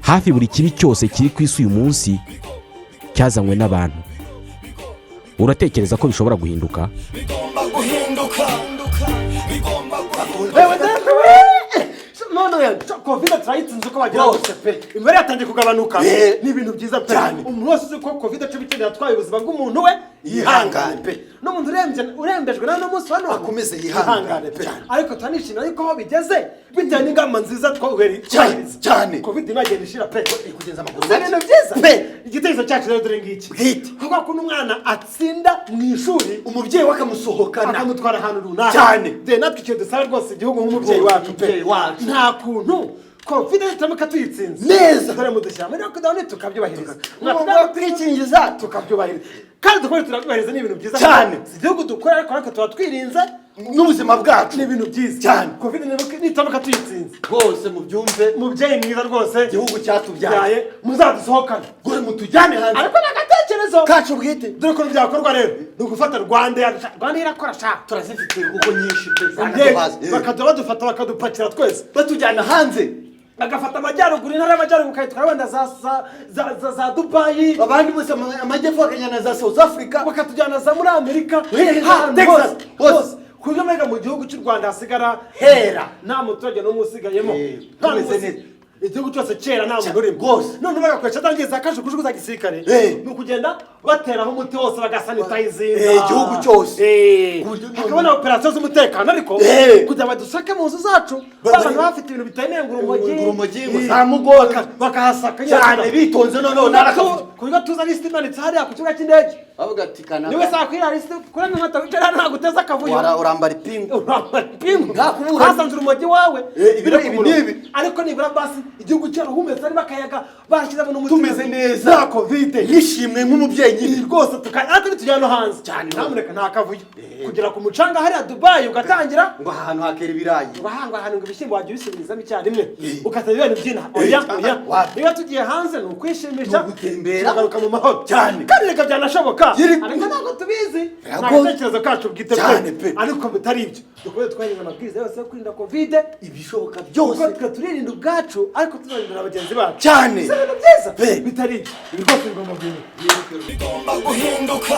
hafi buri kibi cyose kiri ku isi uyu munsi cyazanywe n'abantu. Uratekereza ko bishobora guhinduka? Covid turayitsinze uko bagira bose pe. Imbere yatangiye kugabanuka. Ni ibintu byiza cyane. Umuntu wese uzi ko Covid 19 yatwaye ubuzima bw'umuntu we yihangane pe. No muntu urembejwe na no munsi hano akomeze yihangane pe. Ariko tanishina ariko aho bigeze bitewe n'ingamba nziza twaheri cyane. Covid imagenda ishira pe kugeza amakuru. Ibintu byiza pe. Igitekerezo cyacu rero dore ngiki. Giti. Kuko kuno umwana atsinda mu ishuri umubyeyi wakamusohokana akamutwara ahantu runaka. Cyane. De natwe cyo dusaba rwose igihugu nk'umubyeyi wacu pe. Nta kuntu Covid tutamuka tuyitsinze neza dore mudushyira muri lockdown tukabyubahiriza mwapfa kwikingiza tukabyubahiriza kandi dukora turabyubahiriza ni ibintu byiza cyane. Igihugu dukora ariko tuba twirinze n'ubuzima bwacu ni ibintu byiza cyane. Covid nitamuka tuyitsinze rwose mubyumve mubyeyi mwiza rwose igihugu cyatubyaye muzadusohokane gore mutujyane hanze ariko nagatekerezo kacu bwite dore ko byakorwa rero ni ugufata Rwanda irakora sha turazifite kuko nyinshi pe bakajya badufata bakadupakira twese batujyana hanze bagafata amajyaruguru intara y'amajyaruguru kayitwara wenda za Dubai abandi bose amajyepfo akajyana za South Africa bakatujyana za muri Amerika Texas hose kuko mbega mu gihugu cy'u Rwanda hasigara hera nta muturage n'umwe usigayemo tumeze neza igihugu cyose kera nta muntu urimo rwose none bagakoresha tangiza kajugujugu za gisirikare ni ukugenda bateraho umuti wose bagasanitizinga igihugu cyose hakabona operasiyo z'umutekano ariko kugira badusake mu nzu zacu abantu bafite ibintu bitemewe ngurumogi za mugoka bakahasaka cyane bitonze noneho kubiga tuza lisiti imanitse hariya ku kibuga cy'indege bavuga ati kana niwe saa kwira lisiti kurana nkata wicara nta guteza akavuyo urambara ipingu hasanze urumogi wawe ibi ariko nibura basi igihugu cyaro humeze ari bakayaga bashyizemo n'umuti tumeze neza Covid nishimwe nk'umubyeyi nyine rwose ariko tujyana hanze cyane ntamureka nta kavuyo kugera ku mucanga hariya Dubai ugatangira ngo ahantu hakera ibirayi bahanga ahantu ngo ibishyimbo wagiye bisubirizamo icyarimwe ukataza ibintu byina oya niba tugiye hanze ni ukwishimisha gutembera mu mahoro cyane kandi reka byanashoboka ariko ntabwo tubizi nta tekerezo bwite pe ariko bitari ibyo dukoze twarinda amabwiriza yose yo kwirinda Covid ibishoboka byose kuko turirinda ubwacu ariko tuzarindira abagenzi bacu cyane ibintu byiza bitari ibyo rwose bigomba guhinduka